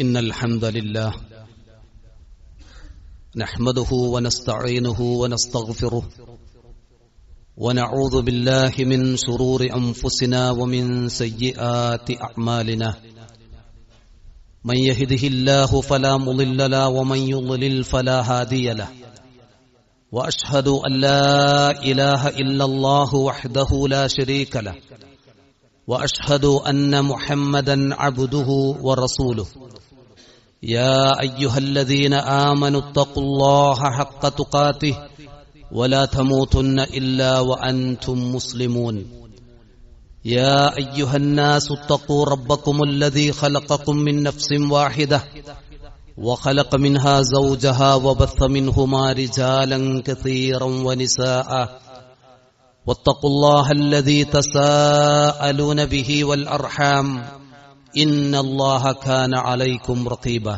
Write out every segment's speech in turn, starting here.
إن الحمد لله نحمده ونستعينه ونستغفره ونعوذ بالله من شرور أنفسنا ومن سيئات أعمالنا من يهده الله فلا مضل له ومن يضلل فلا هادي له وأشهد أن لا إله إلا الله وحده لا شريك له وأشهد أن محمدا عبده ورسوله يا أيها الذين آمنوا اتقوا الله حق تقاته ولا تموتن إلا وأنتم مسلمون يا أيها الناس اتقوا ربكم الذي خلقكم من نفس واحدة وخلق منها زوجها وبث منهما رجالا كثيرا ونساء واتقوا الله الذي تساءلون به والأرحام إن الله كان عليكم رقيبا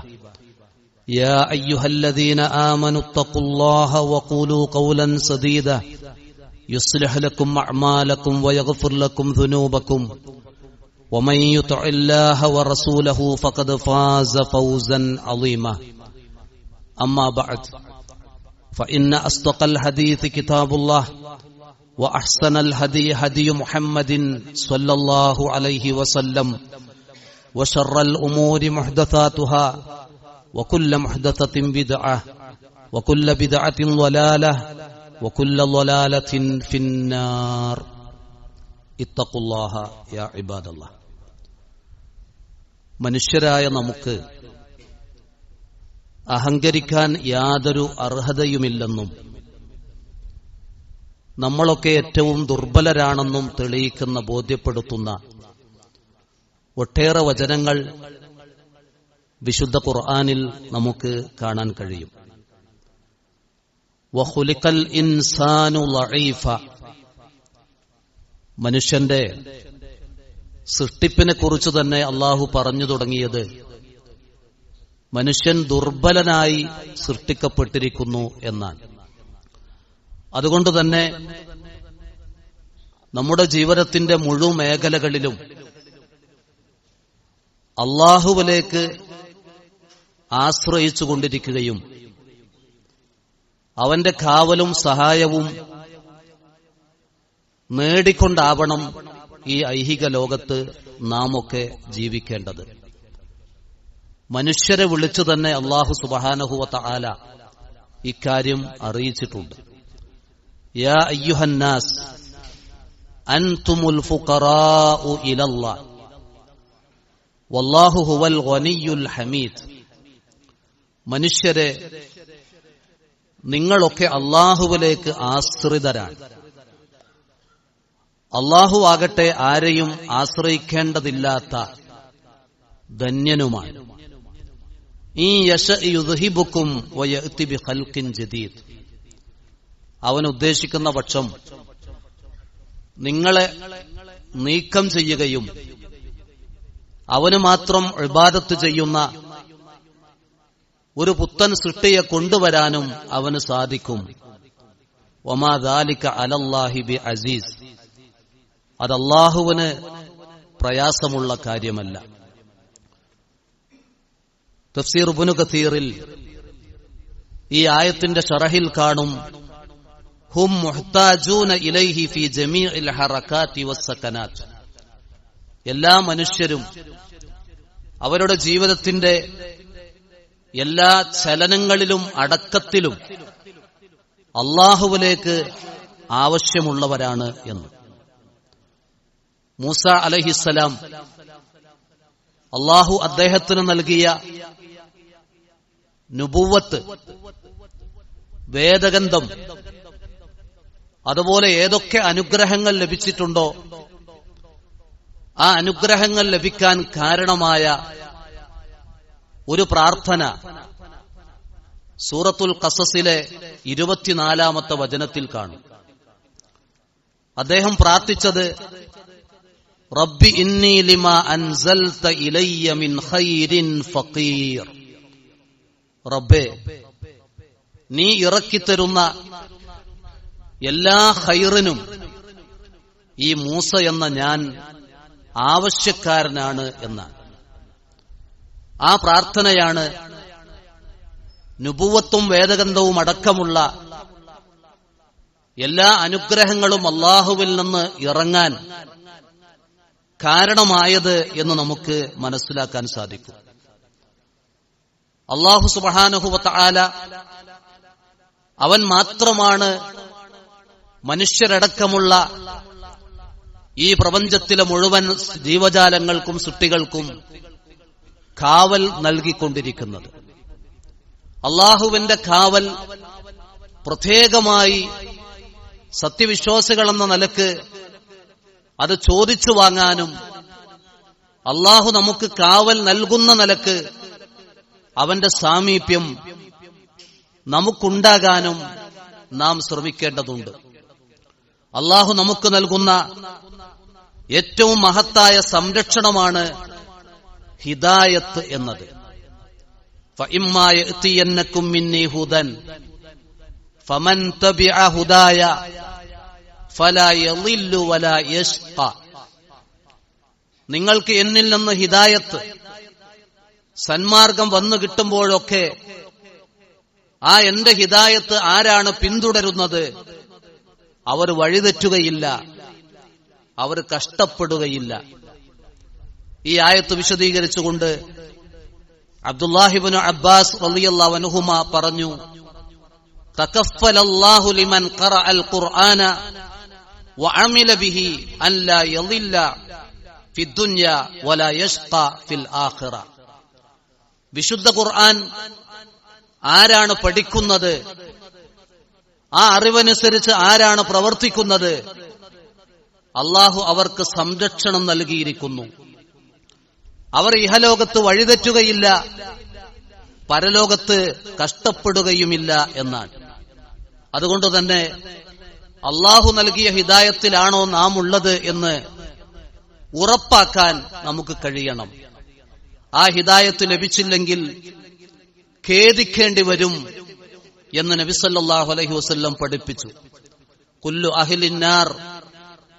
يا أيها الذين آمنوا اتقوا الله وقولوا قولا سديدا يصلح لكم أعمالكم ويغفر لكم ذنوبكم ومن يطع الله ورسوله فقد فاز فوزا عظيما أما بعد فإن أصدق الحديث كتاب الله وأحسن الهدي هدي محمد صلى الله عليه وسلم وشر الأمور محدثاتها وكل محدثة بدعة وكل بدعة ضلالة وكل ضلالة في النار اتقوا الله يا عباد الله മനുഷ്യരായ നമുക്ക് അഹങ്കരിക്കാൻ യാതൊരു അർഹതയുമില്ലെന്നും നമ്മളൊക്കെ ഏറ്റവും ദുർബലരാണെന്നും തെളിയിക്കുന്ന ബോധ്യപ്പെടുത്തുന്ന ഒട്ടേറെ വചനങ്ങൾ വിശുദ്ധ ഖുർആനിൽ നമുക്ക് കാണാൻ കഴിയും. വഖുലിഖൽ ഇൻസാനു ലഈഫ, മനുഷ്യന്റെ സൃഷ്ടിപ്പിനെ കുറിച്ച് തന്നെ അള്ളാഹു പറഞ്ഞു തുടങ്ങിയത് മനുഷ്യൻ ദുർബലനായി സൃഷ്ടിക്കപ്പെട്ടിരിക്കുന്നു എന്നാണ്. അതുകൊണ്ട് തന്നെ നമ്മുടെ ജീവിതത്തിന്റെ മുഴുവൻ മേഖലകളിലും അള്ളാഹുവിലേക്ക് ആശ്രയിച്ചുകൊണ്ടിരിക്കുകയും അവന്റെ കാവലും സഹായവും നേടിക്കൊണ്ടാവണം ഈ ഐഹിക ലോകത്ത് നാം ഒക്കെ ജീവിക്കേണ്ടത്. മനുഷ്യരെ വിളിച്ചു തന്നെ അല്ലാഹു സുബ്ഹാനഹു വ തആല ഇക്കാര്യം അറിയിച്ചിട്ടുണ്ട്. യാ അയ്യുഹന്നാസ് അൻതുമുൽ ഫുഖറാഉ ഇലല്ലാഹ് വല്ലാഹു ഹുവൽ ഗനിയ്യുൽ ഹമീദ്. മനുഷ്യരെ, നിങ്ങളൊക്കെ അല്ലാഹുവിലേക്ക് ആശ്രിതരാണ്. അല്ലാഹു ആകട്ടെ ആരെയും ആശ്രയിക്കേണ്ടതില്ലാത്ത ധന്യനുമാണ്. ഈ യശഅ യുദ്ഹിബുക്കും വയഅതി ബിഖൽഖിൻ ജദീദ്. അവൻ ഉദ്ദേശിക്കുന്ന പക്ഷം നിങ്ങളെ നീക്കം ചെയ്യുകയും അവന് മാത്രം ഇബാദത്ത് ചെയ്യുന്ന ഒരു പുത്തൻ സൃഷ്ടിയെ കൊണ്ടുവരാനും അവന് സാധിക്കും. വമാ ദാലിക അലല്ലാഹി ബിഅസീസ്. അത് അല്ലാഹുവിന് പ്രയാസമുള്ള കാര്യമല്ല. തഫ്സീർ ഇബ്നു കസീറിൽ ഈ ആയത്തിന്റെ ശറഹിൽ കാണും, ഹും മുഹ്താജൂന ഇലൈഹി ഫീ ജമീഇൽ ഹറകാതി വസ്സകനാത്ത്. എല്ലാ മനുഷ്യരും അവരുടെ ജീവിതത്തിന്റെ എല്ലാ ചലനങ്ങളിലും അടക്കത്തിലും അല്ലാഹുവിലേക്ക് ആവശ്യമുള്ളവരാണ് എന്ന്. മൂസ അലൈഹിസ്സലാം അല്ലാഹു അദ്ദേഹത്തിന് നൽകിയ നുബുവത്ത്, വേദഗന്ധം, അതുപോലെ ഏതൊക്കെ അനുഗ്രഹങ്ങൾ ലഭിച്ചിട്ടുണ്ടോ ആ അനുഗ്രഹങ്ങൾ ലഭിക്കാൻ കാരണമായ ഒരു പ്രാർത്ഥന സൂറത്തുൽ ഖസസിലെ 24-ാമത്തെ വചനത്തിൽ കാണും. അദ്ദേഹം പ്രാർത്ഥിച്ചത്, റബ്ബി ഇന്നി ലിമാ അൻസൽത ഇലയ്യ മിൻ ഖൈരിൻ ഫഖീർ. റബ്ബേ, നീ ഇറക്കിത്തരുന്ന എല്ലാ ഖൈറിനും ഈ മൂസ എന്ന ഞാൻ ആവശ്യക്കാരനാണ് എന്നാണ്. ആ പ്രാർത്ഥനയാണ് നുബുവത്തും വേദഗ്രന്ഥവും അടക്കമുള്ള എല്ലാ അനുഗ്രഹങ്ങളും അല്ലാഹുവിൽ നിന്ന് ഇറങ്ങാൻ കാരണമായത് എന്ന് നമുക്ക് മനസ്സിലാക്കാൻ സാധിക്കും. അല്ലാഹു സുബ്ഹാനഹു വ തആല അവൻ മാത്രമാണ് മനുഷ്യരടക്കമുള്ള ഈ പ്രപഞ്ചത്തിലെ മുഴുവൻ ജീവജാലങ്ങൾക്കും സൃഷ്ടികൾക്കും കാവൽ നൽകിക്കൊണ്ടിരിക്കുന്നത്. അല്ലാഹുവിന്റെ കാവൽ പ്രത്യേകമായി സത്യവിശ്വാസികളെന്ന നിലക്ക് അത് ചോദിച്ചു വാങ്ങാനും അല്ലാഹു നമുക്ക് കാവൽ നൽകുന്ന നിലക്ക് അവന്റെ സാമീപ്യം നമുക്കുണ്ടാകാനും നാം ശ്രമിക്കേണ്ടതുണ്ട്. അല്ലാഹു നമുക്ക് നൽകുന്ന ഏറ്റവും മഹത്തായ സംരക്ഷണമാണ് ഹിദായത്ത് എന്നത്. ഫഇമ്മാ യഅതിയന്നകും മിന്നീ ഹുദൻ ഫമൻ തബിഅ ഹുദായ ഫലാ യളില്ലു വലാ യശ്ഖ. നിങ്ങൾക്ക് എന്നിൽ നിന്ന് ഹിദായത്ത്, സന്മാർഗം വന്നു കിട്ടുമ്പോഴൊക്കെ ആ എന്റെ ഹിദായത്ത് ആരാണ് പിന്തുടരുന്നത്, അവർ വഴിതെറ്റുകയില്ല, അവർ കഷ്ടപ്പെടുകയില്ല. ഈ ആയത്ത് വിശദീകരിച്ചുകൊണ്ട് അബ്ദുല്ലാഹിബ്നു അബ്ബാസ് റളിയല്ലാഹു അൻഹുമ പറഞ്ഞു, തകഫലല്ലാഹു ലിമൻ ഖറഅൽ ഖുർആന വഅമില ബിഹി അൻ ലാ യളില്ല ഫിദ്ദുനിയ വലാ യശ്ഖ ഫിൽ ആഖിറ. വിശുദ്ധ ഖുർആൻ ആരാണ് പഠിക്കുന്നത്, ആ അറിവനുസരിച്ച് ആരാണ് പ്രവർത്തിക്കുന്നത്, അല്ലാഹു അവർക്ക് സംരക്ഷണം നൽകിയിരിക്കുന്നു. അവർ ഇഹലോകത്ത് വഴിതെറ്റുകയില്ല, പരലോകത്ത് കഷ്ടപ്പെടുകയുമില്ല എന്നാണ്. അതുകൊണ്ട് തന്നെ അല്ലാഹു നൽകിയ ഹിദായത്തിലാണോ നാം ഉള്ളത് എന്ന് ഉറപ്പാക്കാൻ നമുക്ക് കഴിയണം. ആ ഹിദായത്ത് ലഭിച്ചില്ലെങ്കിൽ ഖേദിക്കേണ്ടി വരും എന്ന് നബി സല്ലല്ലാഹു അലൈഹി വസല്ലം പഠിപ്പിച്ചു. കുല്ലു അഹ്ലിന്നാർ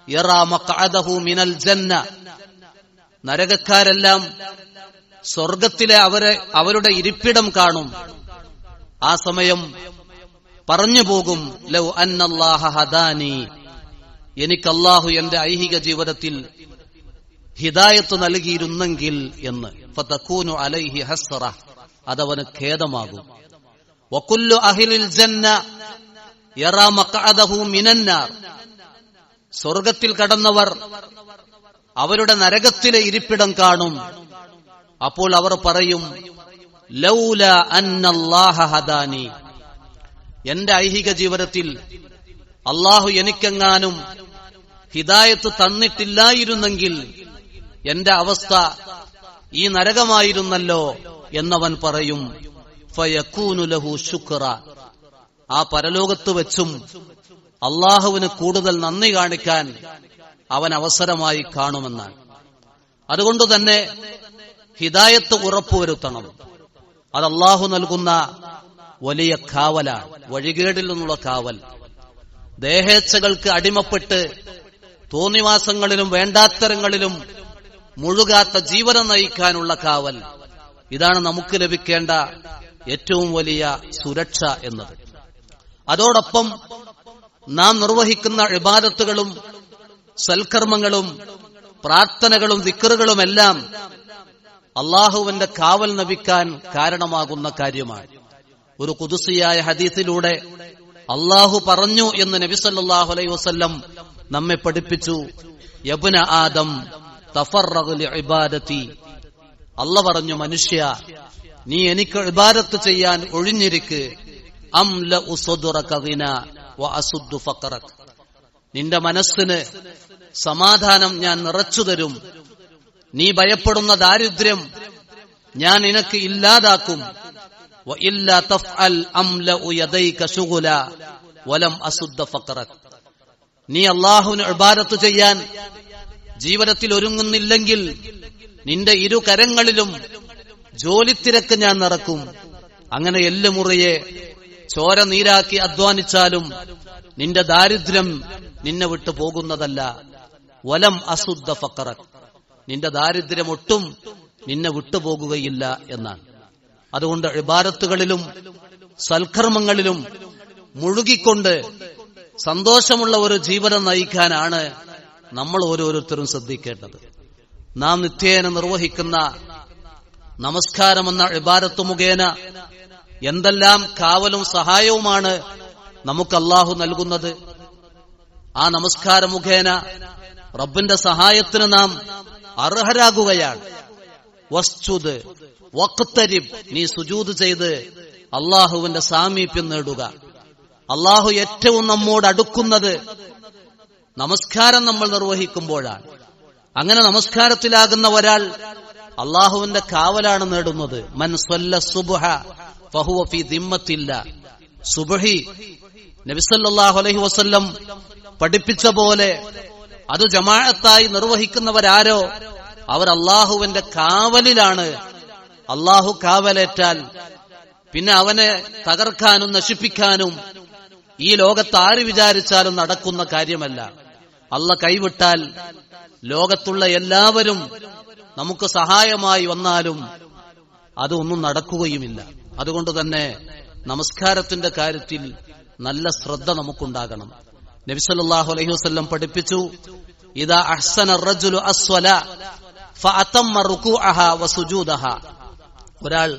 യറാ മഖഅദഹു മിനൽ ജന്ന. നരകക്കാരെല്ലാം സ്വർഗത്തിലെ അവരുടെ ഇരിപ്പിടം കാണും. ആ സമയം പറഞ്ഞു പോകും, ലൗ അന്നല്ലാഹ ഹദാനി, എനിക്ക് അല്ലാഹു എന്റെ ഐഹിക ജീവിതത്തിൽ ഹിദായത്ത് നൽകിയിരുന്നെങ്കിൽ എന്ന്. ഫതകൂനു അലൈഹി ഹസ്റ, അതവന് ഖേദമാകും. വകുല്ലു അഹ്ലിൽ ജന്ന യറാ മഖഅദഹു മിനന്നാർ. സ്വർഗത്തിൽ കടന്നവർ അവരുടെ നരകത്തിലെ ഇരിപ്പിടം കാണും. അപ്പോൾ അവർ പറയും, ലൗല അന്നല്ലാഹ ഹദാനി, എന്റെ ഐഹിക ജീവിതത്തിൽ അല്ലാഹു എനിക്കെങ്ങാനും ഹിദായത്ത് തന്നിട്ടില്ലായിരുന്നെങ്കിൽ എന്റെ അവസ്ഥ ഈ നരകമായിരുന്നല്ലോ എന്നവൻ പറയും. ഫയകൂനു ലഹു ശുക്ര, ആ പരലോകത്ത് വെച്ചും അല്ലാഹുവിന് കൂടുതൽ നന്ദി കാണിക്കാൻ അവൻ അവസരമായി കാണുമെന്നാണ്. അതുകൊണ്ട് തന്നെ ഹിദായത്ത് ഉറപ്പുവരുത്തണം. അത് അല്ലാഹു നൽകുന്ന വലിയ കാവലാണ്, വഴികേടിൽ നിന്നുള്ള കാവൽ. ദേഹേച്ഛകൾക്ക് അടിമപ്പെട്ട് തോന്നിവാസങ്ങളിലും വേണ്ടാത്തരങ്ങളിലും മുഴുകാത്ത ജീവനം നയിക്കാനുള്ള കാവൽ. ഇതാണ് നമുക്ക് ലഭിക്കേണ്ട ഏറ്റവും വലിയ സുരക്ഷ എന്നത്. അതോടൊപ്പം നാം നിർവഹിക്കുന്ന ഇബാദത്തുകളും സൽക്കർമ്മങ്ങളും പ്രാർത്ഥനകളും ദിക്റുകളുമെല്ലാം അല്ലാഹുവിന്റെ കാവൽ ലഭിക്കാൻ കാരണമാകുന്ന കാര്യമാണ്. ഒരു ഖുദ്സിയായ ഹദീസിലൂടെ അല്ലാഹു പറഞ്ഞു എന്ന് നബി സല്ലല്ലാഹു അലൈഹി വസല്ലം നമ്മെ പഠിപ്പിച്ചു. യബ്ന ആദം തഫറഗ് ലിഇബാദതി, അല്ലാഹു പറഞ്ഞു, മനുഷ്യ നീ എനിക്ക് ഇബാദത്ത് ചെയ്യാൻ ഒഴിഞ്ഞിരിക്ക്. അംലഉ സദ്റക ഗിന വഅസുദ്ദു ഫഖറക, നിന്റെ മനസ്സിന് സമാധാനം ഞാൻ നിറച്ചു തരും. നീ ഭയപ്പെടുന്ന ദാരിദ്ര്യം ഞാൻ നിനക്ക് ഇല്ലാതാക്കും. വഇല്ലാ തഫ്അൽ അംലഉ യദൈക ശുഗല വലം അസുദ്ദ ഫഖറക, നീ അല്ലാഹുവിന് ഇബാദത്ത് ചെയ്യാൻ ജീവിതത്തിൽ ഒരുങ്ങുന്നില്ലെങ്കിൽ നിന്റെ ഇരു കരങ്ങളിലും ജോലിത്തിരക്ക് ഞാൻ നിറക്കും. അങ്ങനെ എല്ലുമുറിയെ ചോര നീരാക്കി അധ്വാനിച്ചാലും നിന്റെ ദാരിദ്ര്യം നിന്നെ വിട്ടു പോകുന്നതല്ല. വലം അസുദ്ദ ഫഖറക, നിന്റെ ദാരിദ്ര്യം ഒട്ടും നിന്നെ വിട്ടുപോകുകയില്ല എന്നാണ്. അതുകൊണ്ട് ഇബാദത്തുകളിലും സൽക്കർമ്മങ്ങളിലും മുഴുകിക്കൊണ്ട് സന്തോഷമുള്ള ഒരു ജീവിതം നയിക്കാനാണ് നമ്മൾ ഓരോരുത്തരും ശ്രദ്ധിക്കേണ്ടത്. നാം നിത്യേന നിർവഹിക്കുന്ന നമസ്കാരമെന്ന ഇബാദത്ത് മുഖേന എന്തെല്ലാം കാവലും സഹായവുമാണ് നമുക്ക് അല്ലാഹു നൽകുന്നത്. ആ നമസ്കാരം മുഖേന റബ്ബിന്റെ സഹായത്തിന് നാം അർഹരാകുകയാണ്. വസ്ജുദ് വഖ്തരിബ്, നീ സുജൂദ് ചെയ്ത് അള്ളാഹുവിന്റെ സാമീപ്യം നേടുക. അള്ളാഹു ഏറ്റവും നമ്മോട് അടുക്കുന്നത് നമസ്കാരം നമ്മൾ നിർവഹിക്കുമ്പോഴാണ്. അങ്ങനെ നമസ്കാരത്തിലാകുന്ന ഒരാൾ അള്ളാഹുവിന്റെ കാവലാണ് നേടുന്നത്. മൻ സ്വല്ല സുബ്ഹ ഫഹുവ ഫീ ദിമ്മത്തില്ല. സുബ്ഹി നബി സല്ലല്ലാഹു അലൈഹി വസല്ലം പഠിപ്പിച്ച പോലെ അത് ജമാഅത്തായി നിർവഹിക്കുന്നവരാരോ അവർ അള്ളാഹുവിന്റെ കാവലിലാണ്. അള്ളാഹു കാവലേറ്റാൽ പിന്നെ അവനെ തകർക്കാനും നശിപ്പിക്കാനും ഈ ലോകത്ത് ആര് വിചാരിച്ചാലും നടക്കുന്ന കാര്യമല്ല. അള്ള കൈവിട്ടാൽ ലോകത്തുള്ള എല്ലാവരും നമുക്ക് സഹായമായി വന്നാലും അതൊന്നും നടക്കുകയുമില്ല. അതുകൊണ്ട് തന്നെ നമസ്കാരത്തിന്റെ കാര്യത്തിൽ നല്ല ശ്രദ്ധ നമുക്കുണ്ടാകണം. നബി സല്ലല്ലാഹു അലൈഹി വസല്ലം പഠിപ്പിച്ചു, ഇദാ അഹ്സന അർ-റജുലു അസ്-സ്വലാ ഫഅതമ്മ റുകൂഅഹ വസുജൂദഹ. ഒരാൾ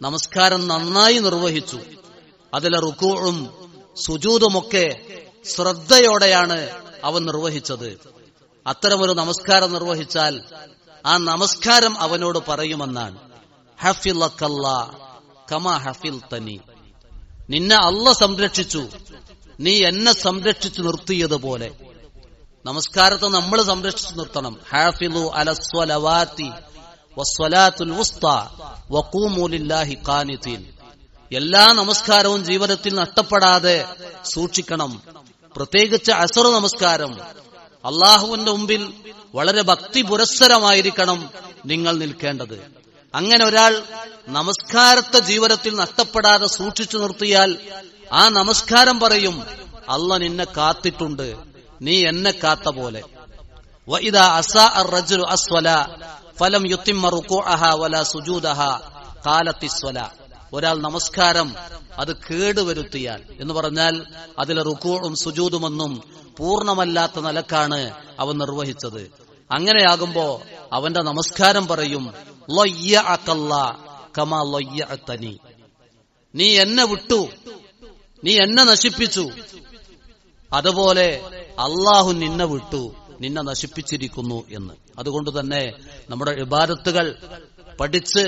നമസ്കാരം നന്നായി നിർവഹിച്ചു, അതിലെ റുകൂഉം സുജൂദുമൊക്കെ ശ്രദ്ധയോടെയാണ് അവൻ നിർവഹിച്ചത്. അത്തരമൊരു നമസ്കാരം നിർവഹിച്ചാൽ ആ നമസ്കാരം അവനോട് പറയുമെന്നാണ്, ഹഫിളക്കല്ലാ കമാ ഹഫിൽതനി. നിന്നെ അള്ള സംരക്ഷിച്ചു, നീ എന്നെ സംരക്ഷിച്ചു നിർത്തിയതുപോലെ. നമസ്കാരത്തെ നമ്മൾ സംരക്ഷിച്ചു നിർത്തണം. ഹാഫിളു അലസ്വലവാതി വസ്വലാത്തുൽ വുസ്താ വഖൂമു ലില്ലാഹി ഖാനിതീൻ. എല്ലാ നമസ്കാരവും ജീവിതത്തിൽ നഷ്ടപ്പെടാതെ സൂക്ഷിക്കണം. പ്രത്യേകിച്ച് അസർ നമസ്കാരം അള്ളാഹുവിന്റെ മുമ്പിൽ വളരെ ഭക്തി പുരസ്സരമായിരിക്കണം നിങ്ങൾ നിൽക്കേണ്ടത്. അങ്ങനെ ഒരാൾ നമസ്കാരത്തെ ജീവിതത്തിൽ നഷ്ടപ്പെടാതെ സൂക്ഷിച്ചു നിർത്തിയാൽ ആ നമസ്കാരം പറയും, അള്ള നിന്നെ കാത്തിട്ടുണ്ട്, നീ എന്നെ കാത്ത പോലെ. വഇദാ അസാഅ അർ-റജുലു അസ്-സ്വലാ ഫലം യുത്തിമ്മ റുകൂഅഹ വലാ സുജൂദഹ ഖാലത്തിസ് സ്വലാ. ഒരാൾ നമസ്കാരം അത് കേടുവരുത്തിയാൽ എന്ന് പറഞ്ഞാൽ അതിലെ റുകൂഉം സുജൂദുമൊന്നും പൂർണ്ണമല്ലാത്ത നിലക്കാണ് അവൻ നിർവഹിച്ചത്. അങ്ങനെയാകുമ്പോ അവന്റെ നമസ്കാരം പറയും, ലയ്യഅകല്ലാ കമാ ലയ്യഅതനി. നീ എന്നെ വിട്ടു, നീ എന്നെ നശിപ്പിച്ചു, അതുപോലെ അള്ളാഹു നിന്നെ വിട്ടു, നിന്നെ നശിപ്പിച്ചിരിക്കുന്നു എന്ന്. അതുകൊണ്ട് തന്നെ നമ്മുടെ ഇബാദത്തുകൾ പഠിച്ച്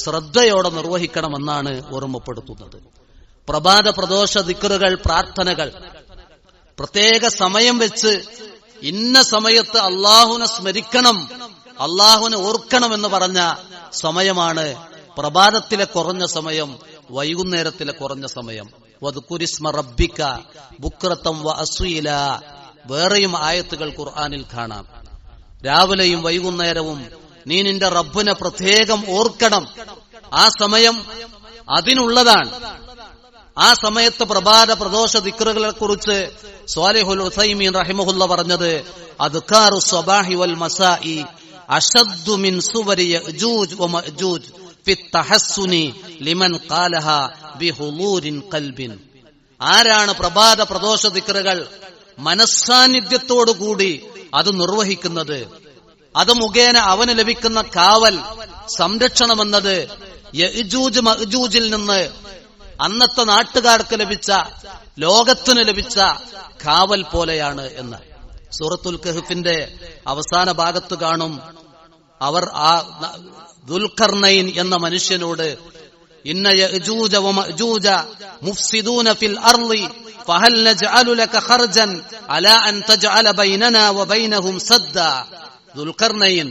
ശ്രദ്ധയോടെ നിർവഹിക്കണമെന്നാണ് ഓർമ്മപ്പെടുത്തുന്നത്. പ്രഭാത പ്രദോഷ ദിക്റുകൾ, പ്രാർത്ഥനകൾ പ്രത്യേക സമയം വെച്ച് ഇന്ന സമയത്ത് അള്ളാഹുവിനെ സ്മരിക്കണം, അള്ളാഹുവിനെ ഓർക്കണം എന്ന് പറഞ്ഞ സമയമാണ് പ്രഭാതത്തിലെ കുറഞ്ഞ സമയം, വൈകുന്നേരത്തിലെ കുറഞ്ഞ സമയം. വദ്കുരിസ്മ റബ്ബിക ബുക്റതം വഅസ്വീല. വേറെയും ആയത്തുകൾ ഖുർആനിൽ കാണാം. രാവിലെയും വൈകുന്നേരവും നീ നിന്റെ റബ്ബിനെ പ്രത്യേകം ഓർക്കണം. ആ സമയം അതിനുള്ളതാണ്. ആ സമയത്ത് പ്രഭാത പ്രദോഷ ദിക്റുകളെ കുറിച്ച് സ്വാലിഹുൽ ഉസൈമീൻ റഹിമഹുല്ല പറഞ്ഞത്, അദ്കാറു സ്വബാഹി വൽ മസാഇ അശദ്ദു മിൻ സുവരി യഅജൂജ് വമഅജൂജ് ഫി തഹസ്സുനി ലിമൻ ഖാലഹ ബിഹുലൂരിൻ ഖൽബിൻ. ആരാണ് പ്രഭാത പ്രദോഷ ദിക്റുകൾ മനസ്സാന്നിധ്യത്തോടുകൂടി അത് നിർവഹിക്കുന്നത്, അത് മുഖേന അവന് ലഭിക്കുന്ന കാവൽ, സംരക്ഷണമെന്നത് യഅജൂജ് മഅജൂജിൽ നിന്ന് അന്നത്തെ നാട്ടുകാർക്ക് ലഭിച്ച, ലോകത്തിന് ലഭിച്ച കാവൽ പോലെയാണ് എന്ന്. സൂറത്തുൽ കഹ്ഫിന്റെ അവസാന ഭാഗത്ത് കാണും, അവർ ആ ദുൽഖർനൈൻ എന്ന മനുഷ്യനോട്, ഇന്ന യഅജൂജ വമഅജൂജ മുഫ്സിദൂന ഫിൽ അർളി ഫഹൽ നജ്അലു ലക ഖർജൻ അലാ അൻ തജ്അല ബൈനനാ വബൈനഹും സദ്ദ. ദുൽഖർനൈൻ,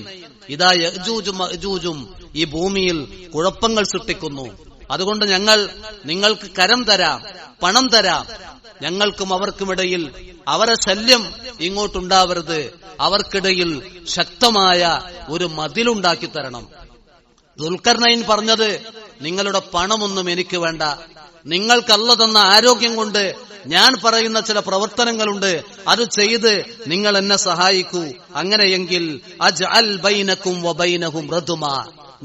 ഇതാ യഅജൂജും മഅജൂജും ഈ ഭൂമിയിൽ കുഴപ്പങ്ങൾ സൃഷ്ടിക്കുന്നു, അതുകൊണ്ട് ഞങ്ങൾ നിങ്ങൾക്ക് കരം തരാം, പണം തരാം, ഞങ്ങൾക്കും അവർക്കുമിടയിൽ അവരെ ശല്യം ഇങ്ങോട്ടുണ്ടാവരുത്, അവർക്കിടയിൽ ശക്തമായ ഒരു മതിലുണ്ടാക്കി തരണം. ദുൽഖർനൈൻ പറഞ്ഞത്, നിങ്ങളുടെ പണമൊന്നും എനിക്ക് വേണ്ട, നിങ്ങൾക്ക് അല്ലാഹു തന്ന ആരോഗ്യം കൊണ്ട് ഞാൻ പറയുന്ന ചില പ്രവർത്തനങ്ങളുണ്ട്, അത് ചെയ്ത് നിങ്ങൾ എന്നെ സഹായിക്കൂ. അങ്ങനെയെങ്കിൽ അജ്അൽ ബൈനക്കും വബൈനഹും റദ്മാ,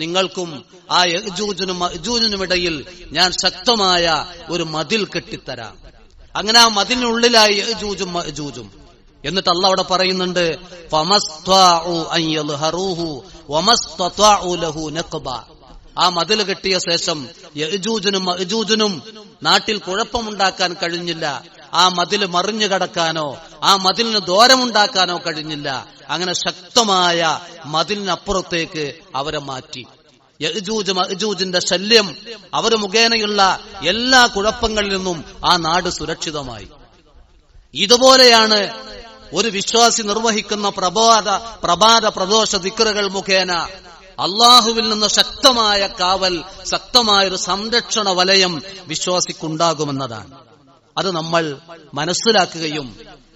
നിങ്ങൾക്കും ആ യഅ്ജൂജിനും മഅ്ജൂജിനും ഇടയിൽ ഞാൻ ശക്തമായ ഒരു മതിൽ കെട്ടിത്തരാം. അങ്ങനെ ആ മതിലിനുള്ളിലായി യഅ്ജൂജും മഅ്ജൂജും. എന്നിട്ട് അല്ലാഹ് അവിടെ പറയുന്നുണ്ട്, ഫമസ്തഅഉ അൻ യൽഹറൂഹു വമസ്തതഅഉ ലഹു നഖബ. ആ മതിൽ കെട്ടിയ ശേഷം യഅ്ജൂജിനും മഅ്ജൂജിനും നാട്ടിൽ കുഴപ്പമുണ്ടാക്കാൻ കഴിഞ്ഞില്ല. ആ മതിൽ മറിഞ്ഞു കടക്കാനോ ആ മതിലിന് ദൂരമുണ്ടാക്കാനോ കഴിഞ്ഞില്ല. അങ്ങനെ ശക്തമായ മതിലിനപ്പുറത്തേക്ക് അവരെ മാറ്റി. യഅ്ജൂജ് മഅ്ജൂജിന്റെ ശല്യം, അവർ മുഖേനയുള്ള എല്ലാ കുഴപ്പങ്ങളിൽ നിന്നും ആ നാട് സുരക്ഷിതമായി. ഇതുപോലെയാണ് ഒരു വിശ്വാസി നിർവഹിക്കുന്ന പ്രഭാത പ്രദോഷ ദിക്റുകൾ മുഖേന അള്ളാഹുവിൽ നിന്ന് ശക്തമായ കാവൽ, ശക്തമായൊരു സംരക്ഷണ വലയം വിശ്വാസിക്കുണ്ടാകുമെന്നതാണ്. അത് നമ്മൾ മനസ്സിലാക്കുകയും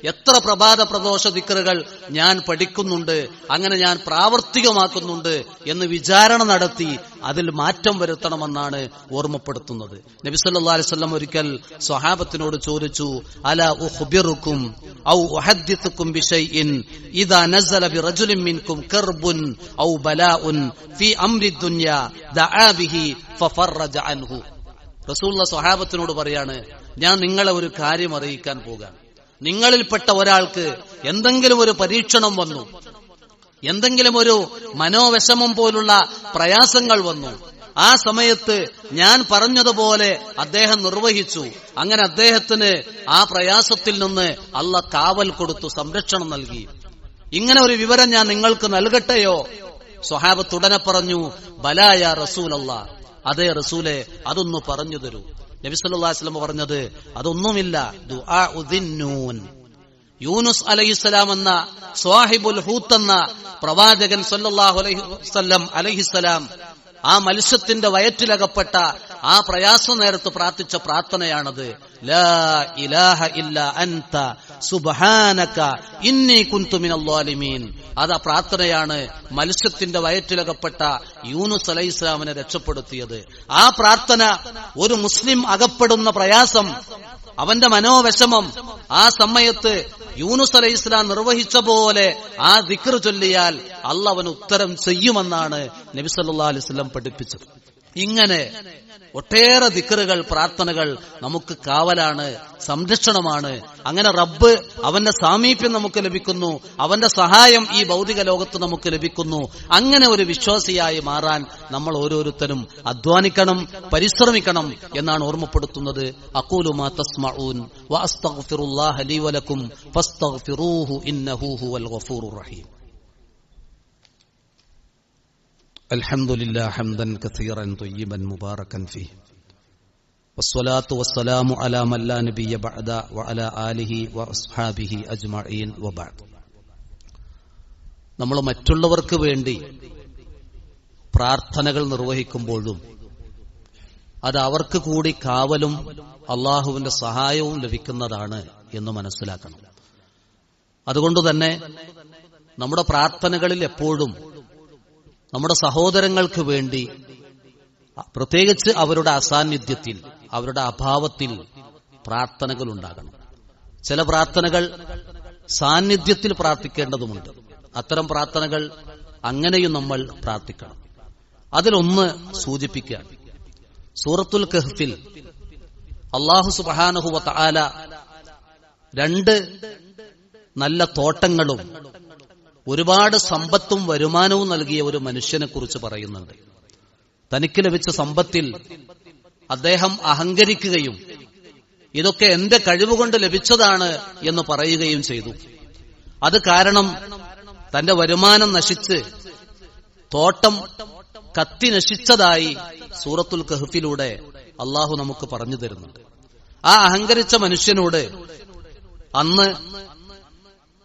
എത്ര പ്രഭാത പ്രദോഷ ദിക്റുകൾ ഞാൻ പഠിക്കുന്നുണ്ട്, അങ്ങനെ ഞാൻ പ്രാവർത്തികമാക്കുന്നുണ്ട് എന്ന് വിചാരണ നടത്തി അതിൽ മാറ്റം വരുത്തണമെന്നാണ് ഓർമ്മപ്പെടുത്തുന്നത്. നബി സല്ലല്ലാഹു അലൈഹി വസല്ലം ഒരിക്കൽ സ്വഹാബത്തിനോട് ചോദിച്ചു, അലാ ഉഖ്ബിറുക്കും ഔ ഉഹദ്ദിസുക്കും ബിശൈഇൻ ഇദാ നസല ബിറജുലിൻ മിൻകും കർബുൻ ഔ ബലാഉൻ ഫീ അംരി ദുനിയ ദഅ ബിഹി ഫഫറജ അൻഹു. റസൂലുള്ളാഹി സ്വഹാബത്തിനോട് പറയാണ്, ഞാൻ നിങ്ങളെ ഒരു കാര്യം അറിയിക്കാൻ പോകാം. നിങ്ങളിൽപ്പെട്ട ഒരാൾക്ക് എന്തെങ്കിലും ഒരു പരീക്ഷണം വന്നു, എന്തെങ്കിലും ഒരു മനോവിഷമം പോലുള്ള പ്രയാസങ്ങൾ വന്നു. ആ സമയത്ത് ഞാൻ പറഞ്ഞതുപോലെ അദ്ദേഹം നിർവഹിച്ചു. അങ്ങനെ അദ്ദേഹത്തിന് ആ പ്രയാസത്തിൽ നിന്ന് അല്ലാഹ് കാവൽ കൊടുത്തു, സംരക്ഷണം നൽകി. ഇങ്ങനെ ഒരു വിവരം ഞാൻ നിങ്ങൾക്ക് നൽകട്ടെയോ? സ്വഹാബത്ത് ഉടനെ പറഞ്ഞു, ബലാ യാ റസൂലല്ലാഹ്, അതേ റസൂലെ, അതൊന്നു പറഞ്ഞു തരൂ. നബി സല്ലല്ലാഹു അലൈഹി വസല്ലം പറഞ്ഞത് അതൊന്നുമില്ല, ദുആഉ ദിന്നൂൻ. യൂനുസ് അലൈഹിസ്സലാം എന്ന സ്വാഹിബുൽ ഹൂത്ത് എന്ന പ്രവാചകൻ സല്ലല്ലാഹു അലൈഹി വസല്ലം അലൈഹിസ്സലാം ആ മത്സ്യത്തിന്റെ വയറ്റിലകപ്പെട്ട ആ പ്രയാസ നേരത്ത് പ്രാർത്ഥിച്ച പ്രാർത്ഥനയാണത്. ലാ ഇലാഹ ഇല്ലാ അൻത സുബ്ഹാനക ഇന്നി കുൻതു മിനൽ ളാലിമീൻ. അത് ആ പ്രാർത്ഥനയാണ് മത്സ്യത്തിന്റെ വയറ്റിലകപ്പെട്ട യൂനുസ് അലൈഹിസ്സലാമിനെ രക്ഷപ്പെടുത്തിയത്. ആ പ്രാർത്ഥന ഒരു മുസ്ലിം അകപ്പെടുന്ന പ്രയാസം, അവന്റെ മനോവിഷമം ആ സമയത്ത് യൂനുസ് അലൈഹിസ്സലാം നിർവഹിച്ച പോലെ ആ ദിക്ർ ചൊല്ലിയാൽ അല്ലാഹ് അവന് ഉത്തരം ചെയ്യുമെന്നാണ് നബി സല്ലല്ലാഹു അലൈഹി വസല്ലം പഠിപ്പിച്ചത്. ഇങ്ങനെ ഒട്ടേറെ ദിക്റുകൾ, പ്രാർത്ഥനകൾ നമുക്ക് കാവലാണ്, സംരക്ഷണമാണ്. അങ്ങനെ റബ്ബ്, അവന്റെ സാമീപ്യം നമുക്ക് ലഭിക്കുന്നു, അവന്റെ സഹായം ഈ ഭൗതിക ലോകത്ത് നമുക്ക് ലഭിക്കുന്നു. അങ്ങനെ ഒരു വിശ്വാസിയായി മാറാൻ നമ്മൾ ഓരോരുത്തരും അധ്വാനിക്കണം, പരിശ്രമിക്കണം എന്നാണ് ഓർമ്മപ്പെടുത്തുന്നത്. അഖൂലു മാ തസ്മഊൻ വ അസ്തഗ്ഫിറുല്ലാഹ ലീ വലക്കും ഫസ്തഗ്ഫിറൂഹു ഇന്നഹു ഹുവൽ ഗഫൂറുർ റഹീം. അൽഹംദുലില്ലാഹി ഹംദൻ കസീറൻ ത്വയ്യിബൻ മുബാറകൻ ഫീഹി വസ്സലാത്തു വസ്സലാമു അലാ മൻ ലാ നബിയ്യ ബഅദ വഅലാ ആലിഹി വഅസ്ഹാബിഹി അജ്മഈൻ വബഅദ്. നമ്മൾ മറ്റുള്ളവർക്ക് വേണ്ടി പ്രാർത്ഥനകൾ നിർവഹിക്കുമ്പോഴും അത് അവർക്ക് കൂടി കാവലും അള്ളാഹുവിന്റെ സഹായവും ലഭിക്കുന്നതാണ് എന്ന് മനസ്സിലാക്കണം. അതുകൊണ്ടുതന്നെ നമ്മുടെ പ്രാർത്ഥനകളിൽ എപ്പോഴും നമ്മുടെ സഹോദരങ്ങൾക്ക് വേണ്ടി, പ്രത്യേകിച്ച് അവരുടെ അസാന്നിധ്യത്തിൽ, അവരുടെ അഭാവത്തിൽ പ്രാർത്ഥനകൾ ഉണ്ടാകണം. ചില പ്രാർത്ഥനകൾ സാന്നിധ്യത്തിൽ പ്രാർത്ഥിക്കേണ്ടതുമുണ്ട്. അത്തരം പ്രാർത്ഥനകൾ അങ്ങനെയും നമ്മൾ പ്രാർത്ഥിക്കണം. അതിലൊന്ന് സൂചിപ്പിക്കുകയാണ്. സൂറത്തുൽ കഹ്ഫിൽ അല്ലാഹു സുബ്ഹാനഹു വ തആല രണ്ട് നല്ല തോട്ടങ്ങളും ഒരുപാട് സമ്പത്തും വരുമാനവും നൽകിയ ഒരു മനുഷ്യനെ കുറിച്ച് പറയുന്നുണ്ട്. തനിക്ക് ലഭിച്ച സമ്പത്തിൽ അദ്ദേഹം അഹങ്കരിക്കുകയും ഇതൊക്കെ എന്റെ കഴിവുകൊണ്ട് ലഭിച്ചതാണ് എന്ന് പറയുകയും ചെയ്തു. അത് കാരണം തന്റെ വരുമാനം നശിച്ച് തോട്ടം കത്തി നശിച്ചതായി സൂറത്തുൽ കഹ്ഫിലൂടെ അള്ളാഹു നമുക്ക് പറഞ്ഞു തരുന്നുണ്ട്. ആ അഹങ്കരിച്ച മനുഷ്യനോട് അന്ന്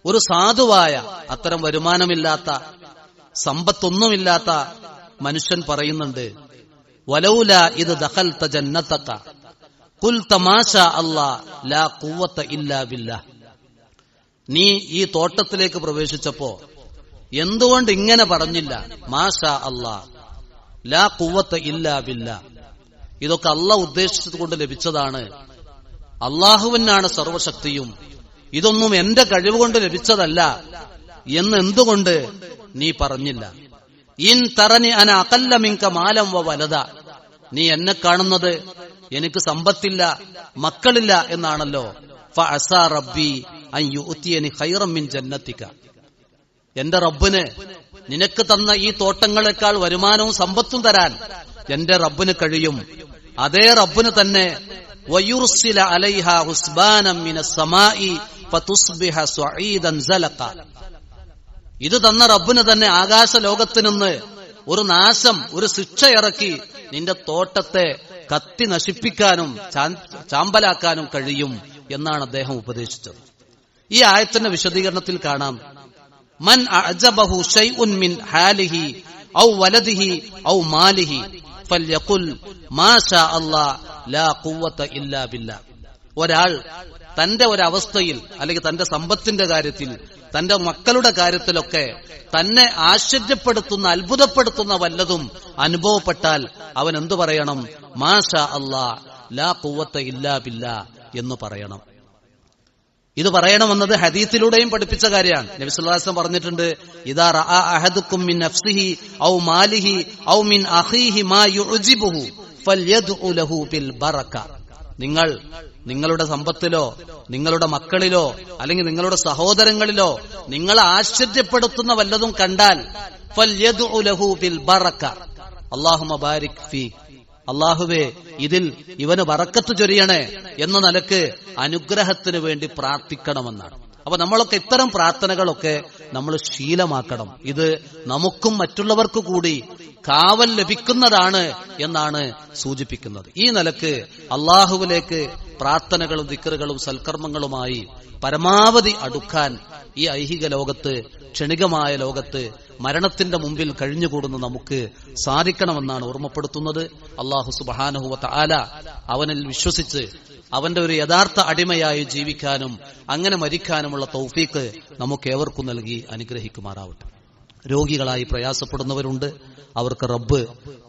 ഒരു സാധുവായ, അത്തരം വരുമാനമില്ലാത്ത, സമ്പത്തൊന്നുമില്ലാത്ത മനുഷ്യൻ പറയുന്നുണ്ട്, വലൗല ഇത് ദഖൽത ജന്നതക ഖുൽത മാഷാ അല്ലാഹ് ലാ ഖുവത ഇല്ലാ ബില്ലാഹ്. നീ ഈ തോട്ടത്തിലേക്ക് പ്രവേശിച്ചപ്പോ എന്തുകൊണ്ട് ഇങ്ങനെ പറഞ്ഞില്ല? മാഷാ അല്ലാഹ് ലാ ഖുവത ഇല്ലാ ബില്ലാഹ്. ഇതൊക്കെ അല്ലാഹ് ഉദ്ദേശിച്ചത് കൊണ്ട് ലഭിച്ചതാണ്. അള്ളാഹുവിനാണ് സർവശക്തിയും, ഇതൊന്നും എന്റെ കഴിവുകൊണ്ട് ലഭിച്ചതല്ല എന്നെന്തുകൊണ്ട് നീ പറഞ്ഞില്ല? ഇൻ തറനി അന അഖല്ല മിൻക മാലം വ വലദ, നീ എന്നെ കാണുന്നത് എനിക്ക് സമ്പത്തില്ല, മക്കളില്ല എന്നാണല്ലോ. ഫഅസാ റബ്ബി അൻ യുഅ്തിയനി ഖൈറൻ മിൻ ജന്നതിക, എന്റെ റബ്ബിന് നിനക്ക് തന്ന ഈ തോട്ടങ്ങളെക്കാൾ വരുമാനവും സമ്പത്തും തരാൻ എന്റെ റബ്ബിന് കഴിയും. അതേ റബ്ബിന് തന്നെ വയുർസില അലൈഹാ ഹുസ്ബാനം മിനസ് സമാഇ ഫതുസ്ബിഹ സ്വഈദൻ സലഖ, ഇത് തന്ന റബ്ബിന് തന്നെ ആകാശ ലോകത്ത് നിന്ന് ഒരു നാശം, ഒരു ശിക്ഷ ഇറക്കി നിന്റെ തോട്ടത്തെ കത്തി നശിപ്പിക്കാനും ചാമ്പലാക്കാനും കഴിയും എന്നാണ് അദ്ദേഹം ഉപദേശിച്ചത്. ഈ ആയത്തിന്റെ വിശദീകരണത്തിൽ കാണാം, മൻ അഅജബഹു ശൈഉൻ മിൻ ഹാലിഹി ഔ വലദിഹി ഔ മാലിഹി ഫൽയഖുൽ മാ ശാ അല്ലാഹ് ലാ ഖുവത ഇല്ലാ ബില്ലാഹ്. ഒരാൾ തന്റെ ഒരവസ്ഥയിൽ അല്ലെങ്കിൽ തന്റെ സമ്പത്തിന്റെ കാര്യത്തിൽ, തന്റെ മക്കളുടെ കാര്യത്തിലൊക്കെ തന്നെ ആശ്ചര്യപ്പെടുത്തുന്ന, അത്ഭുതപ്പെടുത്തുന്ന വല്ലതും അനുഭവപ്പെട്ടാൽ അവൻ എന്തു പറയണം? മാ ശാ അല്ലാഹ് ലാ ഖുവത ഇല്ലാ ബില്ലാഹ് എന്ന് പറയണം. ഇത് പറയണമെന്നത് ഹദീസിലൂടെയും പഠിപ്പിച്ച കാര്യമാണ്. നബി സല്ലല്ലാഹു അലൈഹി വസല്ലം പറഞ്ഞിട്ടുണ്ട്, ഇദാ റഅ അഹദുക്കും മിൻ നഫ്സിഹി ഔ മാലിഹി ഔ മിൻ അഖീഹി മാ യുഅ്ജിബുഹു ഫൽയദ്ഉ ലഹു ബിൽ ബറക. നിങ്ങൾ നിങ്ങളുടെ സമ്പത്തിലോ നിങ്ങളുടെ മക്കളിലോ അല്ലെങ്കിൽ നിങ്ങളുടെ സഹോദരങ്ങളിലോ നിങ്ങളെ ആശ്ചര്യപ്പെടുത്തുന്ന വല്ലതും കണ്ടാൽ ഫൽയദ്ഉ ലഹു ബിൽ ബറക, അല്ലാഹുമ്മ ബാരിക് ഫീ, അള്ളാഹുവേ ഇതിൽ ഇവന് ബറക്കത്ത് ചൊരിയണേ എന്ന നിലക്ക് അനുഗ്രഹത്തിന് വേണ്ടി പ്രാർത്ഥിക്കണമെന്നാണ്. അപ്പൊ നമ്മളൊക്കെ ഇത്തരം പ്രാർത്ഥനകളൊക്കെ നമ്മൾ ശീലമാക്കണം. ഇത് നമുക്കും മറ്റുള്ളവർക്ക് കൂടി കാവൽ ലഭിക്കുന്നതാണ് എന്നാണ് സൂചിപ്പിക്കുന്നത്. ഈ നിലക്ക് അള്ളാഹുവിലേക്ക് പ്രാർത്ഥനകളും ദിക്റുകളും സൽക്കർമ്മങ്ങളുമായി പരമാവധി അടുക്കാൻ ഈ ഐഹിക ലോകത്ത്, ക്ഷണികമായ ലോകത്ത് മരണത്തിന്റെ മുമ്പിൽ കഴിഞ്ഞുകൂടുന്ന നമുക്ക് സാധിക്കണമെന്നാണ് ഓർമ്മപ്പെടുത്തുന്നത്. അല്ലാഹു സുബ്ഹാനഹു വ തആല അവനിൽ വിശ്വസിച്ച് അവന്റെ ഒരു യഥാർത്ഥ അടിമയായി ജീവിക്കാനും അങ്ങനെ മരിക്കാനുമുള്ള തൗഫീഖ് നമുക്ക് ഏവർക്കും നൽകി അനുഗ്രഹിക്കുമാറാവട്ടെ. രോഗികളായി പ്രയാസപ്പെടുന്നവരുണ്ട്, അവർക്ക് റബ്ബ്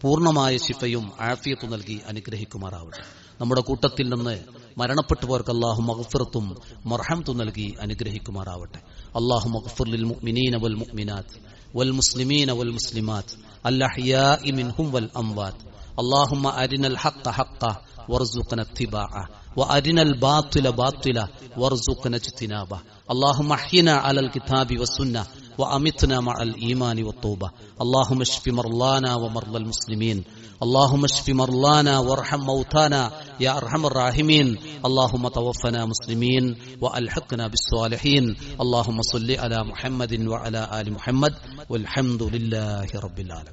പൂർണ്ണമായ ശിഫയും ആഫിയത്തും നൽകി അനുഗ്രഹിക്കുമാറാവട്ടെ. നമ്മുടെ കൂട്ടത്തിൽ നിന്ന് മരണപ്പെട്ടു പോർക്ക് അല്ലാഹു മഗ്ഫിറത്തും മർഹമത്തും നൽകി അനുഗ്രഹിക്കുമാറാവട്ടെ. അല്ലാഹു മഗ്ഫിർ ലിൽ മുഅ്മിനീന വൽ മുഅ്മിനാത്ത് വൽ മുസ്ലിമീന വൽ മുസ്ലിമാത്ത് അൽ അഹ്യാഇ മിൻഹും വൽ അംവാത്ത്. اللهم أرنا الحق حقا وارزقنا اتباعه وأرنا الباطل باطلا وارزقنا اجتنابه. اللهم احينا على الكتاب والسنة وأمتنا مع الإيمان والتوبة. اللهم اشف مرضانا ومرضى المسلمين. اللهم اشف مرضانا وارحم موتانا يا أرحم الراحمين. اللهم توفنا مسلمين وألحقنا بالصالحين. اللهم صل على محمد وعلى آل محمد والحمد لله رب العالمين.